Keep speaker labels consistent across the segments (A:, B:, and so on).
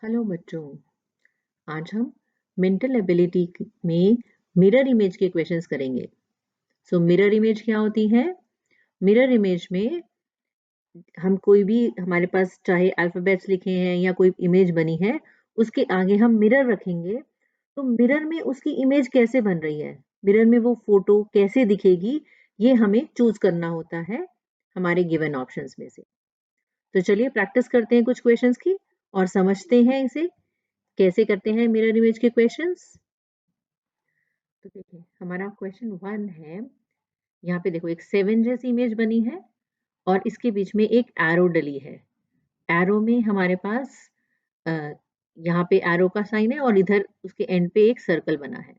A: Hello बच्चों, आज हम मेंटल एबिलिटी में मिरर इमेज के क्वेश्चंस करेंगे। मिरर इमेज क्या होती है? मिरर इमेज में हम कोई भी हमारे पास चाहे अल्फाबेट्स लिखे हैं या कोई इमेज बनी है, उसके आगे हम मिरर रखेंगे। तो मिरर में उसकी इमेज कैसे बन रही है, मिरर में वो फोटो कैसे दिखेगी, ये हमें चूज करना होता है हमारे गिवन ऑप्शंस में से। तो चलिए प्रैक्टिस करते हैं कुछ क्वेश्चंस की और समझते हैं इसे कैसे करते हैं मिरर इमेज के क्वेश्चंस। तो देखिए हमारा क्वेश्चन 1 है। यहाँ पे देखो एक 7 जैसी इमेज बनी है और इसके बीच में एक एरो डली है। एरो में हमारे पास अ, यहाँ पे एरो का साइन है और इधर उसके एंड पे एक सर्कल बना है।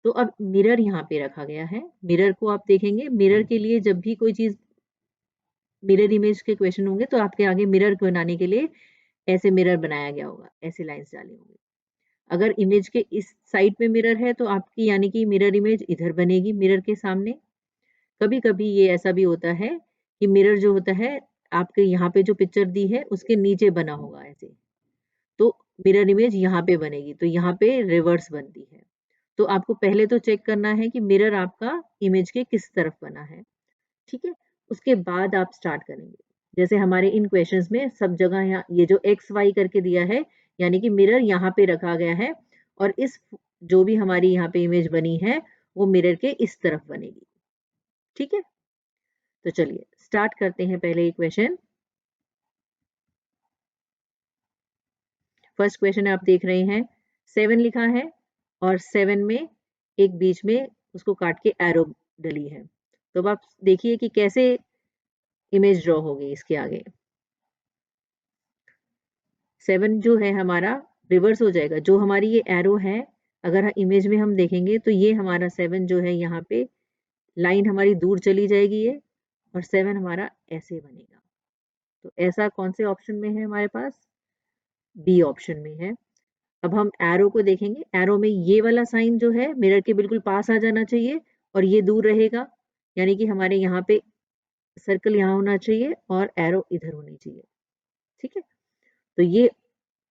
A: तो अब मिरर यहाँ पे रखा गया है। मिरर को आप देखेंगे, मिरर के लिए जब भी कोई चीज मिरर इमेज के क्वेश्चन होंगे तो आपके आगे मिरर बनाने के लिए ऐसे मिरर बनाया गया होगा, ऐसे लाइंस डाली होंगी। अगर इमेज के इस साइड पे मिरर है तो आपकी यानी कि मिरर इमेज इधर बनेगी मिरर के सामने। कभी-कभी ये ऐसा भी होता है कि मिरर जो होता है आपके यहाँ पे जो पिक्चर दी है उसके नीचे बना होगा ऐसे। तो मिरर इमेज यहाँ पे बनेगी, तो यहाँ पे रिवर्स बनती है। तो आपको पहले तो चेक करना है कि मिरर आपका इमेज के किस तरफ बना है, ठीक है? उसके बाद आप स्टार्ट करेंगे। जैसे हमारे इन क्वेश्चंस में सब जगह यहाँ ये जो एक्स वाई करके दिया है, यानी कि मिरर यहाँ पे रखा गया है और इस जो भी हमारी यहाँ पे इमेज बनी है वो मिरर के इस तरफ बनेगी, ठीक है? तो चलिए स्टार्ट करते हैं पहले ये क्वेश्चन। फर्स्ट क्वेश्चन आप देख रहे हैं 7 लिखा है और 7 में एक बीच में उसको काट के एरो डली है। तो अब आप देखिए कि कैसे इमेज ड्रॉ होगी इसके आगे। 7 जो है हमारा रिवर्स हो जाएगा। जो हमारी ये एरो है, अगर इमेज में हम देखेंगे तो ये हमारा 7 जो है यहाँ पे लाइन हमारी दूर चली जाएगी ये और 7 हमारा ऐसे बनेगा। तो ऐसा कौन से ऑप्शन में है हमारे पास? बी ऑप्शन में है। अब हम एरो को देखेंगे। एरो में ये वाला साइन जो है मिरर के बिल्कुल पास आ जाना चाहिए और ये दूर रहेगा, यानी कि हमारे यहाँ पे सर्कल यहाँ होना चाहिए और एरो इधर होनी चाहिए, ठीक है? तो ये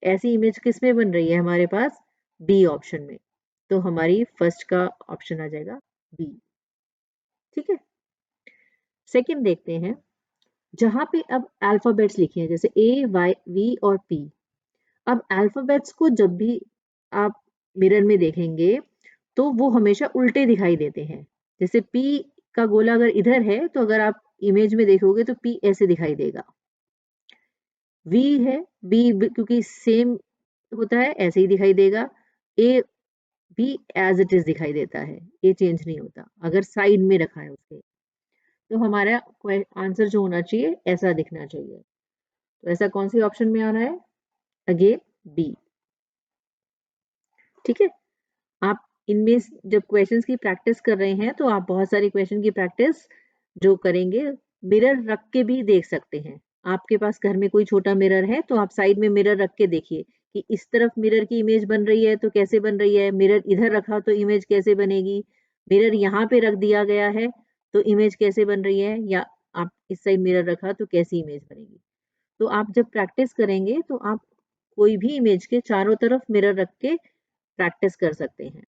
A: ऐसी इमेज किस में बन रही है हमारे पास? बी ऑप्शन में। तो हमारी फर्स्ट का ऑप्शन आ जाएगा बी, ठीक है? सेकंड देखते हैं। जहां पे अब अल्फाबेट्स लिखे हैं जैसे ए वाई वी और पी। अब अल्फाबेट्स को जब भी आप मिरर में देखेंगे तो वो हमेशा उल्टे दिखाई देते हैं। जैसे पी का गोला अगर इधर है तो अगर आप इमेज में देखोगे तो पी ऐसे दिखाई देगा। वी है, क्योंकि सेम होता है ऐसे ही दिखाई देगा। ए भी एज इट इज दिखाई देता है, ये चेंज नहीं होता अगर साइड में रखा है उसके। तो हमारा आंसर जो होना चाहिए ऐसा दिखना चाहिए। तो ऐसा कौन सी ऑप्शन में आ रहा है? अगेन बी, ठीक है? आप इनमें जब क्वेश्चंस की प्रैक्टिस कर रहे हैं तो आप बहुत सारी क्वेश्चन की प्रैक्टिस जो करेंगे मिरर रख के भी देख सकते हैं। आपके पास घर में कोई छोटा मिरर है तो आप साइड में मिरर रख के देखिए कि इस तरफ मिरर की इमेज बन रही है तो कैसे बन रही है, मिरर इधर रखा तो इमेज कैसे बनेगी, मिरर यहाँ पे रख दिया गया है तो इमेज कैसे बन रही है, या आप इस साइड मिरर रखा तो कैसी इमेज बनेगी। तो आप जब प्रैक्टिस करेंगे तो आप कोई भी इमेज के चारों तरफ मिरर रख के प्रैक्टिस कर सकते हैं।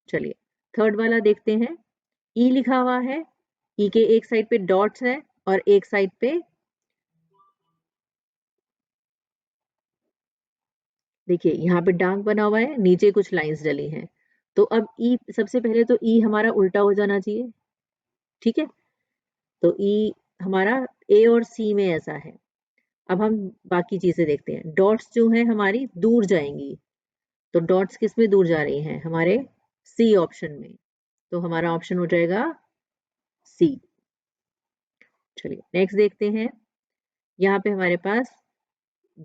A: चलिए थर्ड वाला देखते हैं। ई लिखा हुआ है, ई के एक साइड पे डॉट्स है और एक साइड पे देखिए यहाँ पे डार्क बना हुआ है, नीचे कुछ लाइंस डली हैं। तो अब ई सबसे पहले तो ई हमारा उल्टा हो जाना चाहिए, ठीक है? तो ई हमारा ए और सी में ऐसा है। अब हम बाकी चीजें देखते हैं। डॉट्स जो है हमारी दूर जाएंगी, तो डॉट्स किस में दूर जा रही हैं? हमारे सी ऑप्शन में। तो हमारा ऑप्शन हो जाएगा सी। चलिए नेक्स्ट देखते हैं। यहाँ पे हमारे पास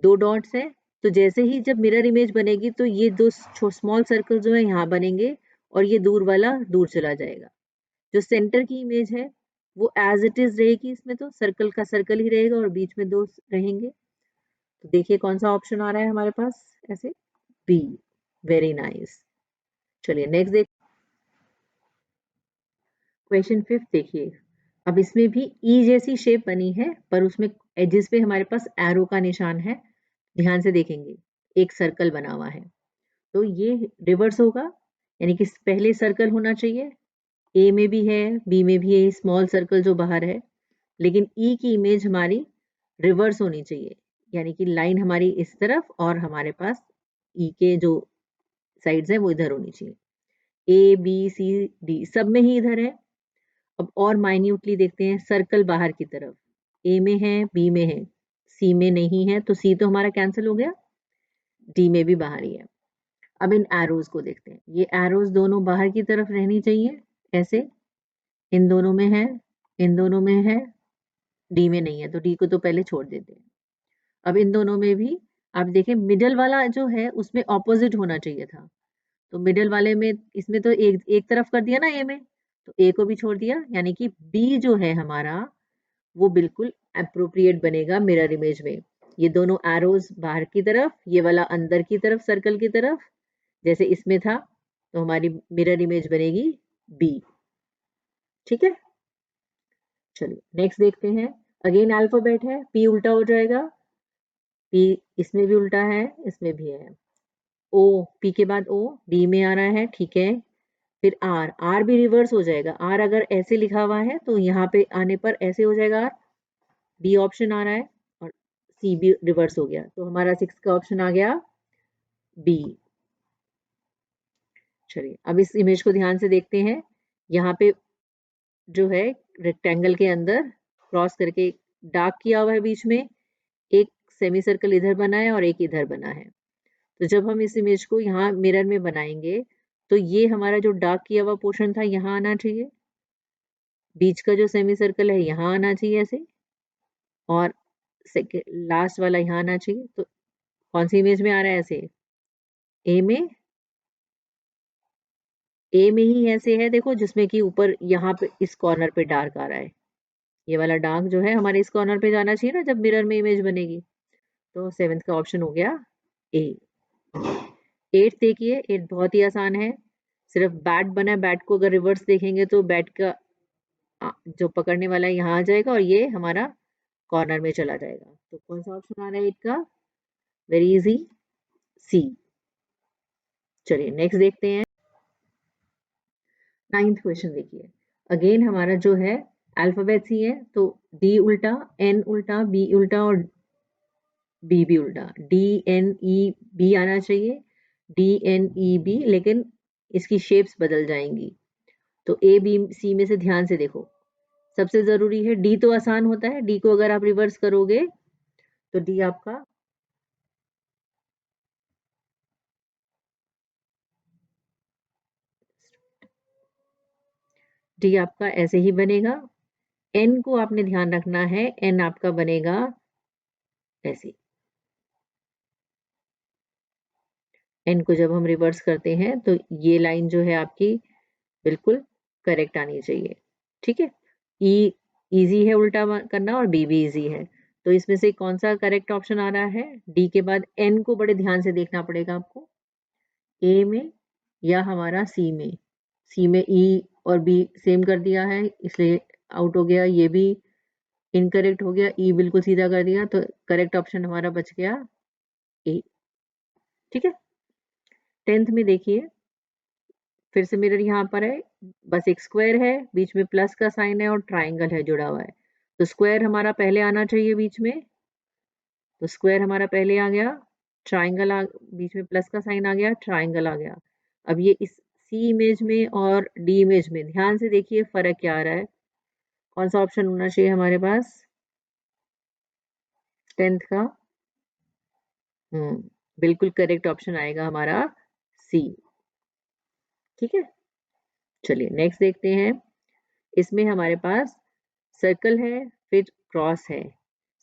A: 2 डॉट्स हैं, तो जैसे ही जब मिरर इमेज बनेगी तो ये 2 स्मॉल सर्कल जो है यहाँ बनेंगे और ये दूर वाला दूर चला जाएगा। जो सेंटर की इमेज है वो एज इट इज रहेगी, इसमें तो सर्कल का सर्कल ही रहेगा और बीच में 2 रहेंगे। तो देखिए कौन सा ऑप्शन आ रहा है हमारे पास ऐसे? बी। Very nice. चलिए नेक्स्ट देख क्वेश्चन 5 देखिए। अब इसमें भी ई जैसी शेप बनी है पर उसमें एजेस पे हमारे पास एरो का निशान है। ध्यान से देखेंगे। एक सर्कल बना हुआ है, तो ये रिवर्स होगा, यानी कि पहले सर्कल होना चाहिए, ए में भी है, बी में भी है, स्मॉल सर्कल जो बाहर है, लेकिन ई की इमेज हमारी रिवर्स होनी चाहिए, यानी कि लाइन हमारी इस तरफ और हमारे पास ई के जो साइड्स हैं वो इधर होनी चाहिए। ए बी सी डी सब में ही इधर है। अब और माइन्यूटली देखते हैं, सर्कल बाहर की तरफ ए में है, बी में है, सी में नहीं है, तो सी तो हमारा कैंसिल हो गया, डी में भी बाहर ही है। अब इन एरोज को देखते हैं, ये एरोज दोनों बाहर की तरफ रहनी चाहिए, ऐसे इन दोनों में है, इन दोनों में है, डी में नहीं है, तो डी को तो पहले छोड़ देते हैं। अब इन दोनों में भी आप देखें, मिडल वाला जो है उसमें ऑपोजिट होना चाहिए था, तो मिडल वाले में इसमें तो एक एक तरफ कर दिया ना ए में, तो ए को भी छोड़ दिया, यानी कि बी जो है हमारा वो बिल्कुल अप्रोप्रिएट बनेगा मिरर इमेज में। ये दोनों एरोज बाहर की तरफ, ये वाला अंदर की तरफ सर्कल की तरफ, जैसे इसमें था, तो हमारी मिरर इमेज बनेगी बी। ठीक है, चलिए नेक्स्ट देखते हैं। अगेन अल्फाबेट है, पी उल्टा हो जाएगा, पी इसमें भी उल्टा है, इसमें भी है। ओ, पी के बाद ओ, बी में आ रहा है, ठीक है। फिर आर, आर भी रिवर्स हो जाएगा, आर अगर ऐसे लिखा हुआ है तो यहाँ पे आने पर ऐसे हो जाएगा आर, डी ऑप्शन आ रहा है, और सी भी रिवर्स हो गया, तो हमारा 6 का ऑप्शन आ गया बी। चलिए अब इस इमेज को ध्यान से देखते हैं, यहाँ पे जो है रेक्टेंगल के अंदर क्रॉस करके डार्क किया हुआ है, बीच में एक सेमी सर्कल इधर बना है और एक इधर बना है। तो जब हम इस इमेज को यहाँ मिरर में बनाएंगे, तो ये हमारा जो डार्क किया हुआ पोर्शन था यहाँ आना चाहिए, बीच का जो सेमी सर्कल है यहाँ आना चाहिए ऐसे, और लास्ट वाला यहाँ आना चाहिए। तो कौन सी इमेज में आ रहा है ऐसे, ए में, ए में ही ऐसे है देखो, जिसमें कि ऊपर यहाँ पे इस कॉर्नर पे डार्क आ रहा है, ये वाला डार्क जो है हमारे इस कॉर्नर पे जाना चाहिए ना जब मिरर में इमेज बनेगी। तो 7th का ऑप्शन हो गया ए। 8th देखिए, 8 बहुत ही आसान है, सिर्फ बैट बना है, बैट को अगर रिवर्स देखेंगे तो बैट का जो पकड़ने वाला है यहाँ आ जाएगा और ये हमारा कॉर्नर में चला जाएगा। तो कौन सा ऑप्शन आ रहा है 8 का, वेरी इजी, सी। चलिए नेक्स्ट देखते हैं। 9th क्वेश्चन देखिए, अगेन हमारा जो है अल्फाबेट्स ही है, तो डी उल्टा, एन उल्टा, बी उल्टा और बी भी उल्टा, डी एन ई बी आना चाहिए, डी एन ई बी, लेकिन इसकी शेप्स बदल जाएंगी। तो ए बी सी में से ध्यान से देखो, सबसे जरूरी है डी, तो आसान होता है, डी को अगर आप रिवर्स करोगे तो डी आपका ऐसे ही बनेगा। एन को आपने ध्यान रखना है, एन आपका बनेगा ऐसे, एन को जब हम रिवर्स करते हैं तो ये लाइन जो है आपकी बिल्कुल करेक्ट आनी चाहिए। ठीक है, ई इजी है उल्टा करना और बी भी इजी है, तो इसमें से कौन सा करेक्ट ऑप्शन आ रहा है, डी के बाद एन को बड़े ध्यान से देखना पड़ेगा आपको, ए में या हमारा सी में, सी में ई और बी सेम कर दिया है इसलिए आउट हो गया, ये भी इनकरेक्ट हो गया, ई बिल्कुल सीधा कर दिया, तो करेक्ट ऑप्शन हमारा बच गया ए। ठीक है, 10th में देखिए, फिर से मिरर यहाँ पर है, बस एक स्क्वायर है, बीच में प्लस का साइन है और ट्राइंगल है जुड़ा हुआ है, तो स्क्वायर हमारा पहले आना चाहिए बीच में, तो स्क्वायर हमारा पहले आ गया, ट्राइंगल बीच में प्लस का साइन आ गया, ट्राइंगल आ गया। अब ये इस सी इमेज में और डी इमेज में ध्यान से देखिए फर्क क्या आ रहा है, कौन सा ऑप्शन होना चाहिए हमारे पास 10th का, बिल्कुल करेक्ट ऑप्शन आएगा हमारा सी। ठीक है, चलिए नेक्स्ट देखते हैं। इसमें हमारे पास सर्कल है, फिर क्रॉस है,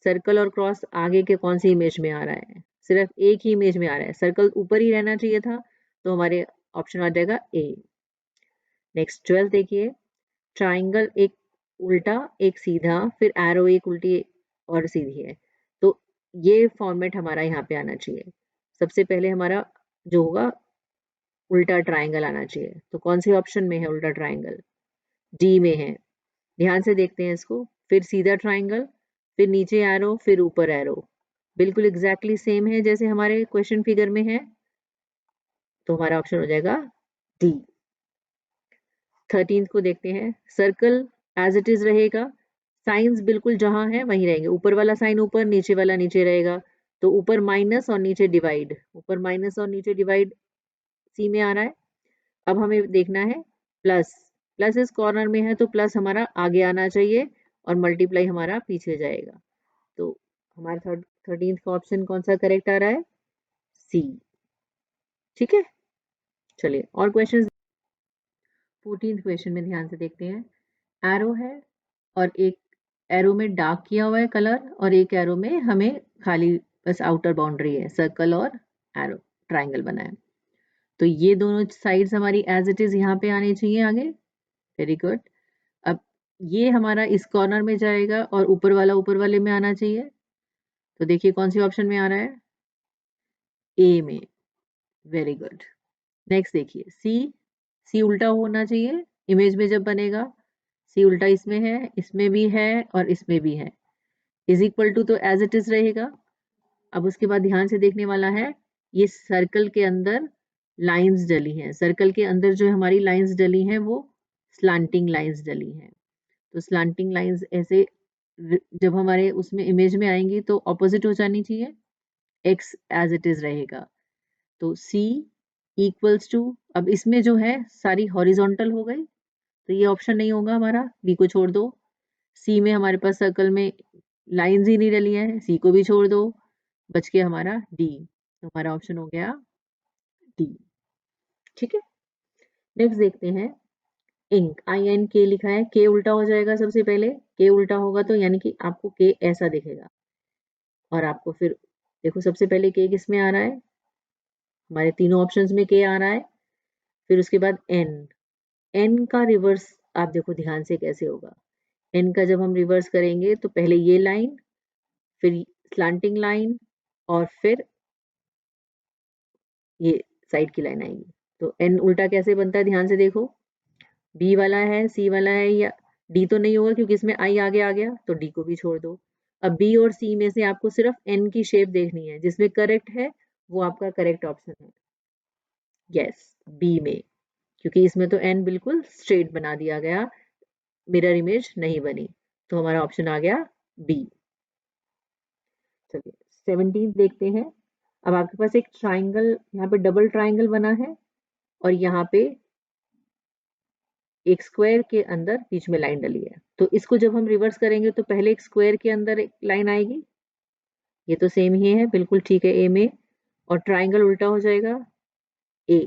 A: सर्कल और क्रॉस आगे के कौन सी इमेज में आ रहा है, सिर्फ एक ही इमेज में आ रहा है, सर्कल ऊपर ही रहना चाहिए था, तो हमारे ऑप्शन आ जाएगा ए। नेक्स्ट 12 देखिए, ट्राइंगल एक उल्टा एक सीधा, फिर एरो एक उल्टी और सीधी है, तो ये फॉर्मेट हमारा यहाँ पे आना चाहिए, सबसे पहले हमारा जो होगा उल्टा ट्राइंगल आना चाहिए, तो कौन से ऑप्शन में है उल्टा ट्राइंगल, डी में है, ध्यान से देखते हैं इसको, फिर सीधा ट्राइंगल, फिर नीचे एरो, फिर ऊपर एरो, बिल्कुल एग्जैक्टली सेम है जैसे हमारे क्वेश्चन फिगर में है, तो हमारा ऑप्शन हो जाएगा डी। 13th को देखते हैं। सर्कल एज इट इज रहेगा, साइंस बिल्कुल जहां है वहीं रहेंगे, ऊपर वाला साइन ऊपर, नीचे वाला नीचे रहेगा। तो ऊपर माइनस और नीचे डिवाइड, ऊपर माइनस और नीचे डिवाइड सी में आ रहा है। अब हमें देखना है प्लस, प्लस इस कॉर्नर में है तो प्लस हमारा आगे आना चाहिए और मल्टीप्लाई हमारा पीछे जाएगा। तो हमारा 13th का ऑप्शन कौन सा करेक्ट आ रहा है? सी। ठीक है, चलिए और क्वेश्चन। 14th क्वेश्चन में ध्यान से देखते हैं। एरो है और एक एरो में डार्क किया हुआ है कलर और एक एरो में हमें खाली बस आउटर बाउंड्री है, सर्कल और एरो ट्राइंगल बना है। तो ये दोनों साइड्स हमारी एज इट इज यहाँ पे आनी चाहिए आगे। Very good. अब ये हमारा इस कॉर्नर में जाएगा और ऊपर वाला ऊपर वाले में आना चाहिए। तो देखिए कौन सी ऑप्शन में आ रहा है? ए में। Very good. नेक्स्ट देखिए सी, सी उल्टा होना चाहिए इमेज में जब बनेगा। सी उल्टा इसमें है, इसमें भी है और इसमें भी है। इज इक्वल टू तो एज इट इज रहेगा। अब उसके बाद ध्यान से देखने वाला है, ये सर्कल के अंदर लाइंस डली हैं, सर्कल के अंदर जो हमारी लाइंस डली हैं वो स्लांटिंग लाइंस डली हैं। तो स्लांटिंग लाइंस ऐसे जब हमारे उसमें इमेज में आएंगी तो ऑपोजिट हो जानी चाहिए, एक्स एज इट इज रहेगा। तो C इक्वल्स टू, अब इसमें जो है सारी हॉरिजॉन्टल हो गई तो ये ऑप्शन नहीं होगा हमारा, बी को छोड़ दो। सी में हमारे पास सर्कल में लाइंस ही नहीं डली है, सी को भी छोड़ दो, बच के हमारा डी। तो हमारा ऑप्शन हो गया डी। ठीक है, नेक्स्ट देखते हैं। इंक, INK लिखा है, के उल्टा हो जाएगा सबसे पहले। के उल्टा होगा तो यानी कि आपको के ऐसा दिखेगा और आपको फिर देखो सबसे पहले के किस में आ रहा है? हमारे तीनों ऑप्शंस में के आ रहा है। फिर उसके बाद एन, एन का रिवर्स आप देखो ध्यान से कैसे होगा। एन का जब हम रिवर्स करेंगे तो पहले ये लाइन, फिर स्लांटिंग लाइन और फिर ये साइड की लाइन आएगी। तो एन उल्टा कैसे बनता है ध्यान से देखो। बी वाला है, सी वाला है, या डी तो नहीं होगा क्योंकि इसमें आई आगे आ गया, तो डी को भी छोड़ दो। अब बी और सी में से आपको सिर्फ एन की शेप देखनी है, जिसमें करेक्ट है वो आपका करेक्ट ऑप्शन है। यस, बी में, क्योंकि इसमें तो एन बिल्कुल स्ट्रेट बना दिया गया, मिरर इमेज नहीं बनी। तो हमारा ऑप्शन आ गया बी। चलिए 17 देखते हैं। अब आपके पास एक ट्राइंगल, यहाँ पे डबल ट्राइंगल बना है और यहाँ पे एक स्क्वायर के अंदर बीच में लाइन डली है। तो इसको जब हम रिवर्स करेंगे तो पहले एक स्क्वायर के अंदर एक लाइन आएगी, ये तो सेम ही है, बिल्कुल ठीक है ए में। और ट्राइंगल उल्टा हो जाएगा ए।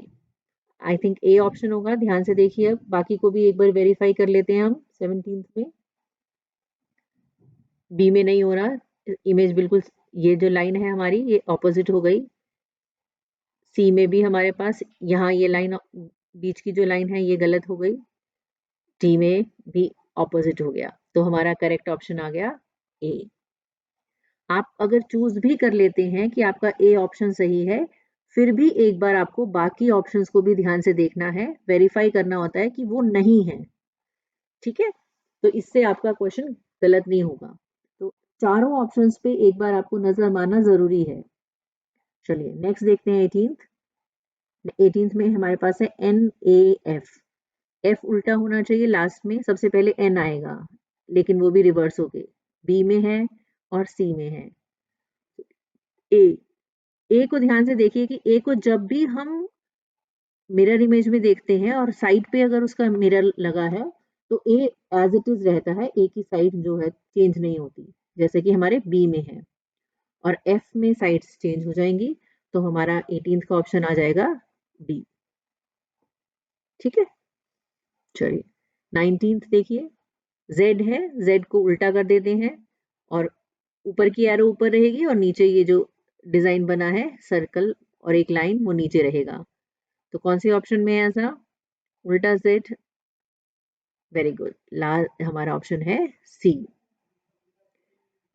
A: आई थिंक ए ऑप्शन होगा, ध्यान से देखिए। अब बाकी को भी एक बार वेरीफाई कर लेते हैं हम। 17 में बी में नहीं हो रहा, इमेज बिल्कुल, ये जो लाइन है हमारी ये ऑपोजिट हो गई। सी में भी हमारे पास यहाँ ये लाइन, बीच की जो लाइन है ये गलत हो गई। डी में भी ऑपोजिट हो गया, तो हमारा करेक्ट ऑप्शन आ गया ए। आप अगर चूज भी कर लेते हैं कि आपका ए ऑप्शन सही है, फिर भी एक बार आपको बाकी ऑप्शंस को भी ध्यान से देखना है, वेरीफाई करना होता है कि वो नहीं है। ठीक है, तो इससे आपका क्वेश्चन गलत नहीं होगा। तो चारों ऑप्शंस पे एक बार आपको नजर मारना जरूरी है। चलिए नेक्स्ट देखते हैं 18th में हमारे पास है NAF। एफ उल्टा होना चाहिए, लास्ट में सबसे पहले एन आएगा, लेकिन वो भी रिवर्स हो गए। बी में है और सी में है। ए, ए को ध्यान से देखिए कि ए को जब भी हम मिरर इमेज में देखते हैं और साइड पे अगर उसका मिरर लगा है तो ए एज इट इज रहता है, ए की साइड जो है चेंज नहीं होती, जैसे कि हमारे बी में है। और एफ में साइड्स चेंज हो जाएंगी, तो हमारा 18th का ऑप्शन आ जाएगा डी। ठीक है, चलिए 19th देखिए। जेड है, जेड को उल्टा कर देते हैं और ऊपर की एरो ऊपर रहेगी और नीचे ये जो डिजाइन बना है सर्कल और एक लाइन वो नीचे रहेगा। तो कौन से ऑप्शन में है ऐसा? उल्टा जेड। वेरी गुड, लास्ट हमारा ऑप्शन है सी।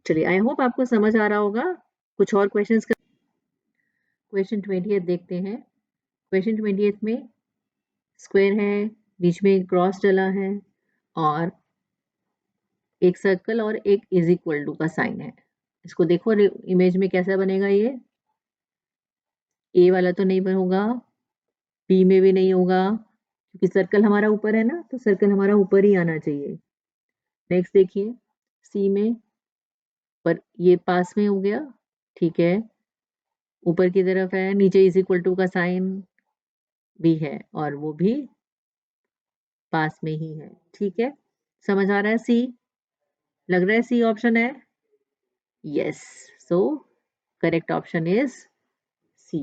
A: चलिए आई होप आपको समझ आ रहा होगा। कुछ और क्वेश्चंस कर। क्वेश्चन 20 देखते हैं। क्वेश्चन 20 में स्क्वायर है, बीच में क्रॉस डला है और एक सर्कल और एक इज इक्वल टू का साइन है। इसको देखो इमेज में कैसा बनेगा ये, ए वाला तो नहीं होगा, बी में भी नहीं होगा, क्योंकि सर्कल हमारा ऊपर है ना, तो सर्कल हमारा ऊपर ही आना चाहिए। नेक्स्ट देखिए सी में, पर ये पास में हो गया, ठीक है, ऊपर की तरफ है, नीचे इज इक्वल टू का साइन भी है और वो भी पास में ही है, ठीक है। समझ आ रहा है सी, लग रहा है सी ऑप्शन है, yes, so correct option is C.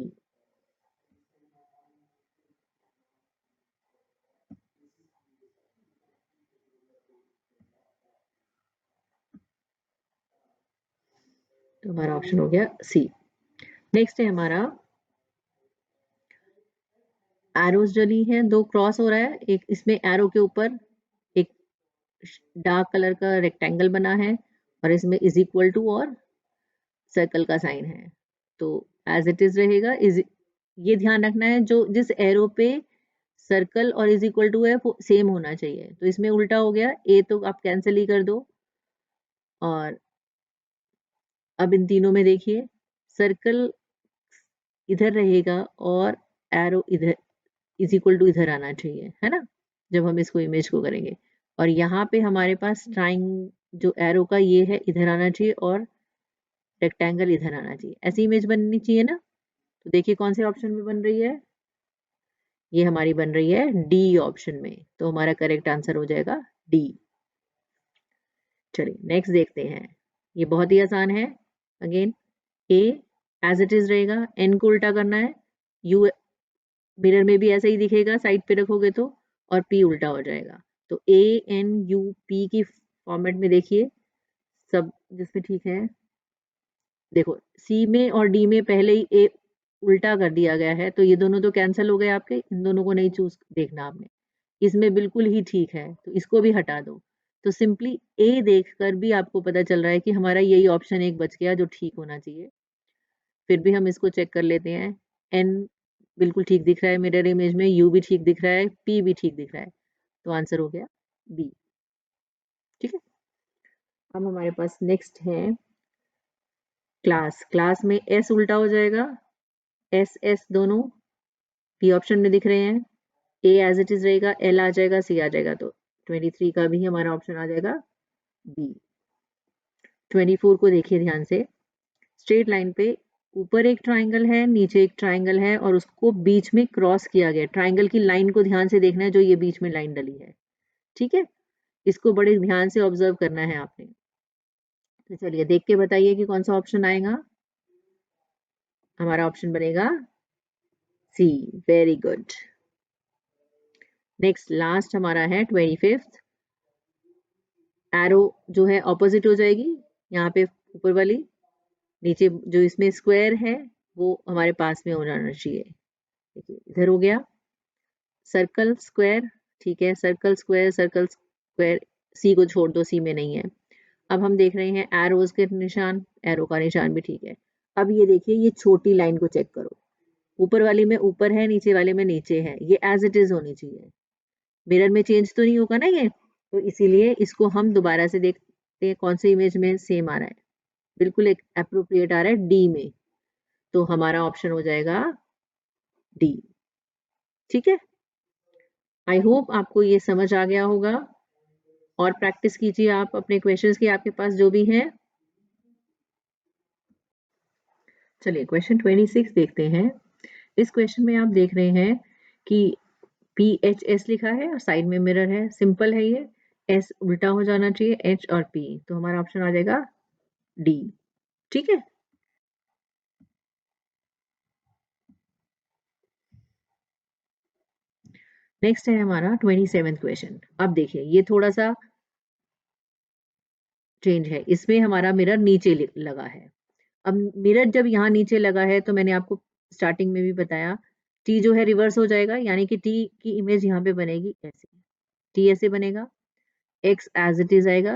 A: तो हमारा ऑप्शन हो गया सी। नेक्स्ट है हमारा, एरोज डली हैं, दो क्रॉस हो रहा है, एक इसमें एरो के ऊपर एक डार्क कलर का रेक्टेंगल बना है और इसमें इज इक्वल टू और सर्कल का साइन है, तो एज इट इज रहेगा। इज, ये ध्यान रखना है जो जिस एरो पे सर्कल और इज इक्वल टू है वो सेम होना चाहिए, तो इसमें उल्टा हो गया, ए तो आप कैंसिल ही कर दो। और अब इन तीनों में देखिए, सर्कल इधर रहेगा और एरो इधर इज इक्वल टू इधर आना चाहिए, है ना, जब हम इसको इमेज को करेंगे। और यहाँ पे हमारे पास ट्राइंग जो एरो का ये है इधर आना चाहिए और रेक्टेंगल इधर आना चाहिए, ऐसी इमेज बननी चाहिए ना। तो देखिए कौन से ऑप्शन में बन रही है, ये हमारी बन रही है डी ऑप्शन में, तो हमारा करेक्ट आंसर हो जाएगा डी। चलिए नेक्स्ट देखते हैं, ये बहुत ही आसान है। Again A as it is रहेगा, एन को उल्टा करना है, यू मिरर में भी ऐसा ही दिखेगा साइड पे रखोगे तो, और पी उल्टा हो जाएगा। तो ए एन यू पी की फॉर्मेट में देखिए सब जिसमें ठीक है। देखो सी में और डी में पहले ही ए उल्टा कर दिया गया है, तो ये दोनों तो कैंसिल हो गए आपके, इन दोनों को नहीं चूज देखना आपने। इसमें बिल्कुल ही ठीक है तो इसको भी हटा दो। तो सिंपली ए देखकर भी आपको पता चल रहा है कि हमारा यही ऑप्शन एक बच गया जो ठीक होना चाहिए। फिर भी हम इसको चेक कर लेते हैं। एन बिल्कुल ठीक दिख रहा है मिरर इमेज में, यू भी ठीक दिख रहा है, पी भी ठीक दिख रहा है, तो आंसर हो गया बी, ठीक है। अब हमारे पास नेक्स्ट है क्लास। क्लास में एस उल्टा हो जाएगा, एस एस दोनों बी ऑप्शन में दिख रहे हैं, ए एज इट इज रहेगा, एल आ जाएगा, सी आ जाएगा, तो 23 का भी हमारा ऑप्शन आ जाएगा बी। 24 को देखिए ध्यान से, स्ट्रेट लाइन पे ऊपर एक ट्राइंगल है, नीचे एक ट्राइंगल है और उसको बीच में क्रॉस किया गया। ट्राइंगल की लाइन को ध्यान से देखना है जो ये बीच में लाइन डली है, ठीक है, इसको बड़े ध्यान से ऑब्जर्व करना है आपने। तो चलिए देख के बताइए कि कौन सा ऑप्शन आएगा। हमारा ऑप्शन बनेगा सी, वेरी गुड। नेक्स्ट लास्ट हमारा है 25th। एरो जो है ऑपोजिट हो जाएगी, यहाँ पे ऊपर वाली, नीचे जो इसमें स्क्वायर है वो हमारे पास में हो जाना चाहिए। देखिए इधर हो गया सर्कल स्क्वायर, ठीक है, सर्कल स्क्वायर सर्कल स्क्वायर, सी को छोड़ दो, सी में नहीं है। अब हम देख रहे हैं एरोज के निशान, एरो का निशान भी ठीक है। अब ये देखिए ये छोटी लाइन को चेक करो, ऊपर वाली में ऊपर है, नीचे वाले में नीचे है, ये एज इट इज होनी चाहिए, मिरर में चेंज तो नहीं होगा ना ये, तो इसीलिए इसको हम दोबारा से देखते हैं कौन से इमेज में सेम आ रहा है, बिल्कुल एक अप्रोप्रिएट आ रहा है डी में, तो हमारा ऑप्शन हो जाएगा डी, ठीक है। आई होप आपको ये समझ आ गया होगा, और प्रैक्टिस कीजिए आप अपने क्वेश्चंस की, आपके पास जो भी हैं। चलिए क्वेश्चन 26 देखते हैं। इस क्वेश्चन में आप देख रहे हैं कि पी एच एस लिखा है और साइड में मिरर है, सिंपल है ये, एस उल्टा हो जाना चाहिए, एच और पी, तो हमारा ऑप्शन आ जाएगा डी, ठीक है। नेक्स्ट है हमारा 27th क्वेश्चन। अब देखिए ये थोड़ा सा चेंज है, इसमें हमारा मिरर नीचे लगा है। अब मिरर जब यहाँ नीचे लगा है तो मैंने आपको स्टार्टिंग में भी बताया, टी जो है रिवर्स हो जाएगा, यानी कि टी की इमेज यहाँ पे बनेगी ऐसे, टी ऐसे बनेगा, एक्स एज इट इज आएगा,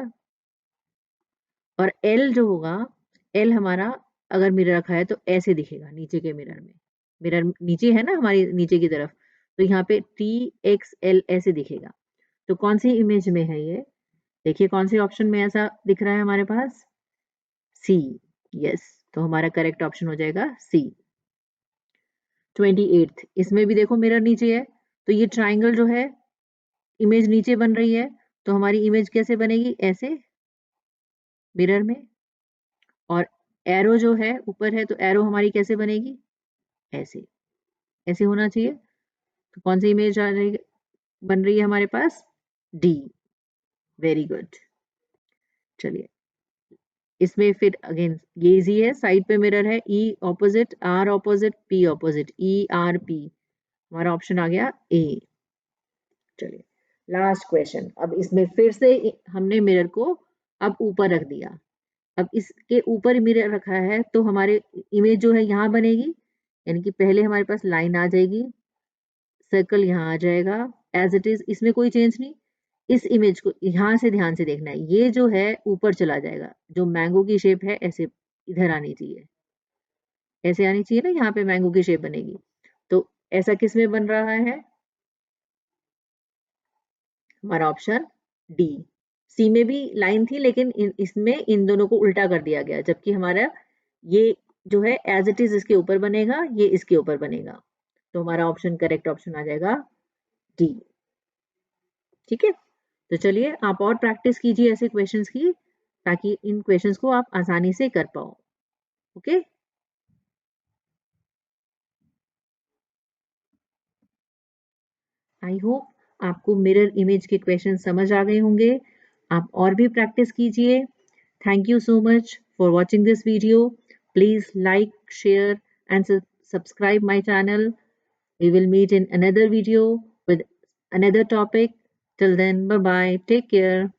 A: और एल जो होगा, एल हमारा अगर मिरर रखा है तो ऐसे दिखेगा नीचे के मिरर में, मिरर नीचे है ना हमारी नीचे की तरफ, तो यहाँ पे टी एक्स एल ऐसे दिखेगा। तो कौन सी इमेज में है ये, देखिए कौन से ऑप्शन में ऐसा दिख रहा है हमारे पास, सी, यस, तो हमारा करेक्ट ऑप्शन हो जाएगा सी। 28th, इसमें भी देखो मिरर नीचे है, तो ये ट्राइंगल जो है इमेज नीचे बन रही है, तो हमारी इमेज कैसे बनेगी, ऐसे मिरर में, और एरो जो है ऊपर है, तो एरो हमारी कैसे बनेगी, ऐसे, ऐसे होना चाहिए। तो कौन सी इमेज आ रही बन रही है हमारे पास, डी। Very good. चलिए, इसमें फिर अगेन ये इजी है, साइड पे मिरर है, E opposite, R opposite, P opposite, E R P, हमारा ऑप्शन आ गया ए। चलिए, लास्ट क्वेश्चन। अब इसमें फिर से हमने मिरर को अब ऊपर रख दिया। अब इसके ऊपर मिरर रखा है, तो हमारे इमेज जो है यहाँ बनेगी, यानी कि पहले हमारे पास लाइन आ जाएगी, सर्कल यहाँ आ जाएगा एज इट इज, इसमें कोई चेंज नहीं। इस इमेज को यहाँ से ध्यान से देखना है, ये जो है ऊपर चला जाएगा, जो मैंगो की शेप है ऐसे इधर आनी चाहिए, ऐसे आनी चाहिए ना, यहाँ पे मैंगो की शेप बनेगी। तो ऐसा किस में बन रहा है, हमारा ऑप्शन डी। सी में भी लाइन थी, लेकिन इसमें इन दोनों को उल्टा कर दिया गया, जबकि हमारा ये जो है एज इट इज इसके ऊपर बनेगा, ये इसके ऊपर बनेगा। तो हमारा ऑप्शन करेक्ट ऑप्शन आ जाएगा डी। ठीक है, तो चलिए आप और प्रैक्टिस कीजिए ऐसे क्वेश्चंस की, ताकि इन क्वेश्चंस को आप आसानी से कर पाओ। ओके, आई होप आपको मिरर इमेज के क्वेश्चन समझ आ गए होंगे। आप और भी प्रैक्टिस कीजिए। Thank you so much for watching this video. Please like, share and subscribe my channel. We will meet in another video with another topic. Till then, bye bye. Take care.